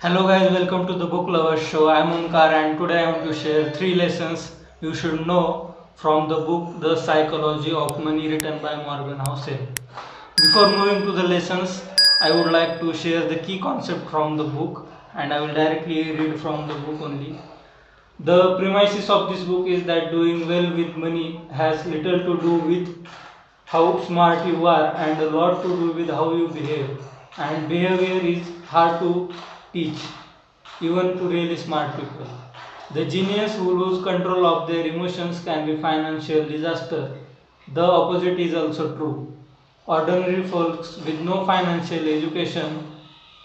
Hello guys, welcome to the Book Lovers Show. I'm Omkar and today I want to share 3 lessons you should know from the book The Psychology of Money written by Morgen Housel. Before moving to the lessons, I would like to share the key concept from the book and I will directly read from the book only. The premises of this book is that doing well with money has little to do with how smart you are and a lot to do with how you behave. And behavior is hard to teach, even to really smart people. The genius who lose control of their emotions can be financial disaster. The opposite is also true. Ordinary folks with no financial education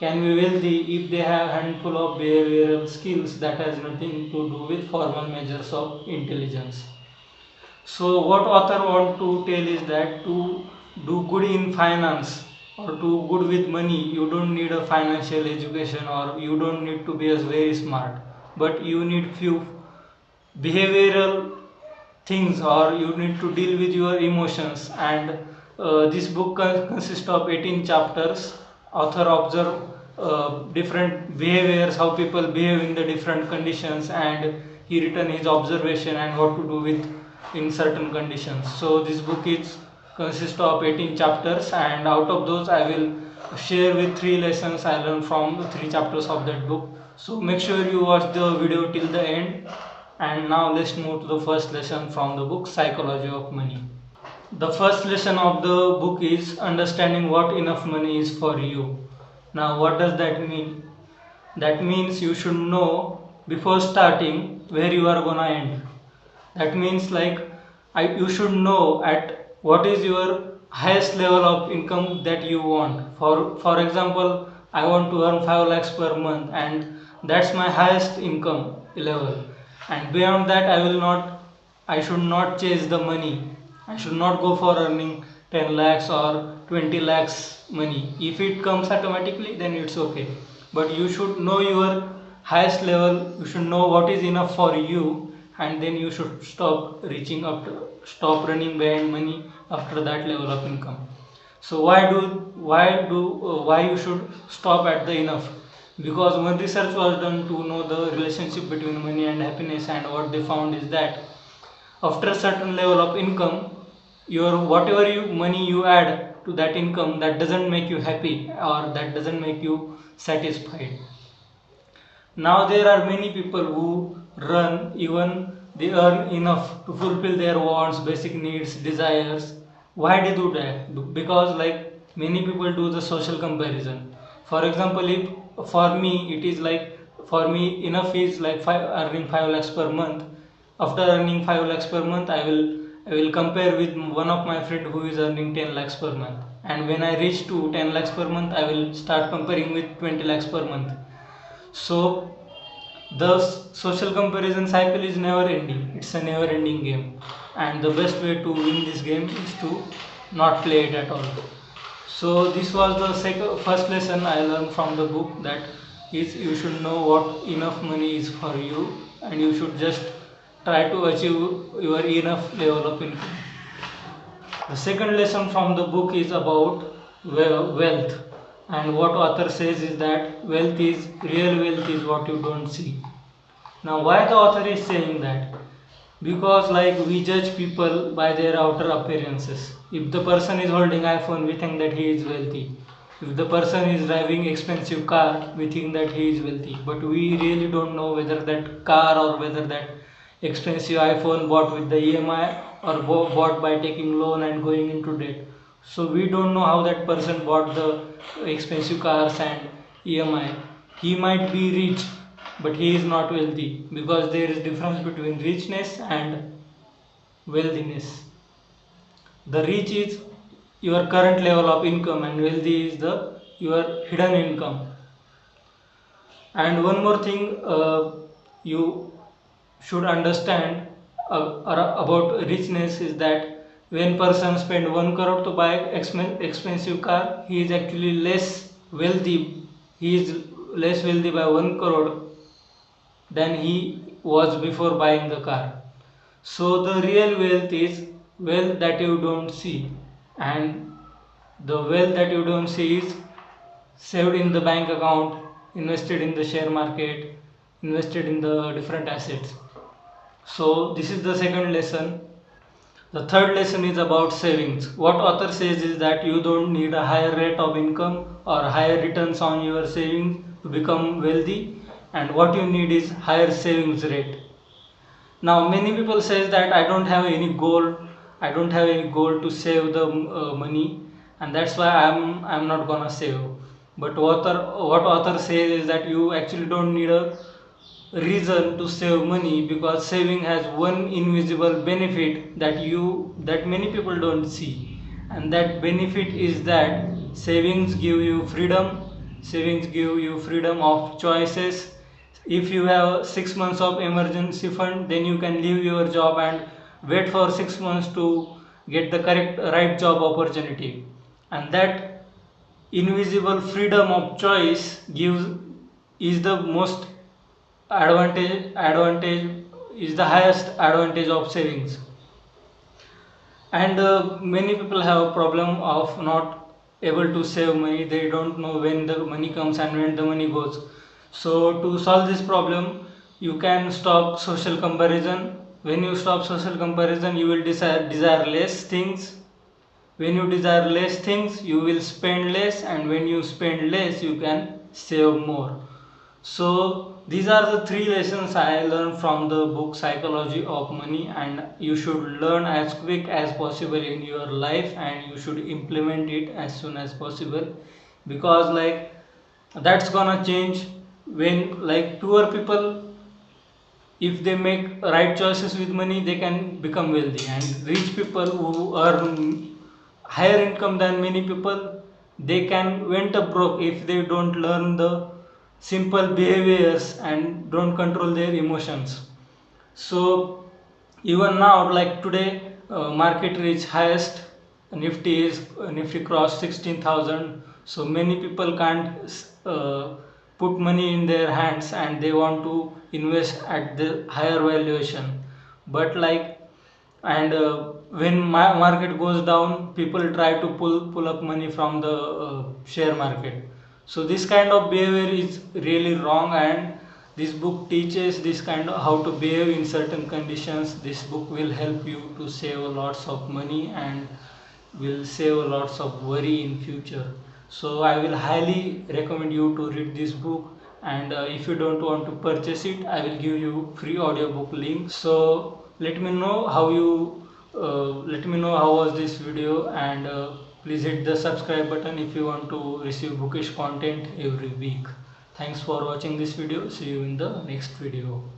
can be wealthy if they have handful of behavioral skills that has nothing to do with formal measures of intelligence. So what author want to tell is that to do good in finance or to good with money, you don't need a financial education or you don't need to be as very smart, but you need few behavioral things or you need to deal with your emotions. And this book consists of 18 chapters. Author observe different behaviors, how people behave in the different conditions, and he written his observation and what to do with in certain conditions. So this book is consists of 18 chapters, and out of those I will share with 3 lessons I learned from the 3 chapters of that book. So make sure you watch the video till the end. And now let's move to the first lesson from the book Psychology of Money. The first lesson of the book is understanding what enough money is for you. Now, what does that mean? That means you should know before starting where you are gonna end. That means you should know at what is your highest level of income that you want. For example, I want to earn 5 lakhs per month and that's my highest income level. And beyond that, I should not chase the money. I should not go for earning 10 lakhs or 20 lakhs money. If it comes automatically, then it's okay. But you should know your highest level, you should know what is enough for you, and then you should stop running behind money after that level of income. So why you should stop at the enough? Because one research was done to know the relationship between money and happiness, and what they found is that after a certain level of income, your whatever money you add to that income, that doesn't make you happy or that doesn't make you satisfied. Now there are many people who run, even they earn enough to fulfill their wants, basic needs, desires. Why they do that? Because many people do the social comparison. For example, if for me it is for me enough is earning 5 lakhs per month. After earning 5 lakhs per month, I will compare with one of my friend who is earning 10 lakhs per month. And when I reach to 10 lakhs per month, I will start comparing with 20 lakhs per month. So the social comparison cycle is never ending. It's a never ending game. And the best way to win this game is to not play it at all. So this was the first lesson I learned from the book, that is you should know what enough money is for you and you should just try to achieve your enough level of income. The second lesson from the book is about wealth, and what author says is that real wealth is what you don't see. Now, why the author is saying that? Because we judge people by their outer appearances. If the person is holding iPhone, we think that he is wealthy. If the person is driving expensive car, we think that he is wealthy. But we really don't know whether that car or whether that expensive iPhone bought with the EMI or bought by taking loan and going into debt. So we don't know how that person bought the expensive cars and EMI. He might be rich, but he is not wealthy, because there is difference between richness and wealthiness. The rich is your current level of income and wealthy is the your hidden income. And one more thing you should understand about richness is that when person spend 1 crore to buy expensive car, he is actually less wealthy. He is less wealthy by 1 crore than he was before buying the car. So the real wealth is wealth that you don't see, and the wealth that you don't see is saved in the bank account, invested in the share market, invested in the different assets. So this is the second lesson. The third lesson is about savings. What author says is that you don't need a higher rate of income or higher returns on your savings to become wealthy, and what you need is higher savings rate. Now many people says that I don't have any goal to save the money, and that's why I'm not gonna save. But what author says is that you actually don't need a reason to save money, because saving has one invisible benefit that many people don't see, and that benefit is that savings give you freedom of choices. If you have 6 months of emergency fund, then you can leave your job and wait for 6 months to get the correct right job opportunity, and that invisible freedom of choice gives is the most advantage is the highest advantage of savings. And many people have a problem of not able to save money. They don't know when the money comes and when the money goes. So to solve this problem, you can stop social comparison. When you stop social comparison, you will desire less things. When you desire less things, you will spend less, and when you spend less, you can save more. So these are the three lessons I learned from the book Psychology of Money, and you should learn as quick as possible in your life, and you should implement it as soon as possible, because like that's gonna change. When like poor people, if they make right choices with money, they can become wealthy, and rich people who earn higher income than many people, they can went up broke if they don't learn the simple behaviors and don't control their emotions. So even now, like today, market reach highest. Nifty crossed 16,000. So many people can't put money in their hands, and they want to invest at the higher valuation. But like, and when market goes down, people try to pull up money from the share market. So this kind of behavior is really wrong, and this book teaches this kind of how to behave in certain conditions. This book will help you to save lots of money and will save lots of worry in future. So I will highly recommend you to read this book, and if you don't want to purchase it, I will give you free audiobook link. So let me know how you let me know how was this video, and please hit the subscribe button if you want to receive bookish content every week. Thanks for watching this video. See you in the next video.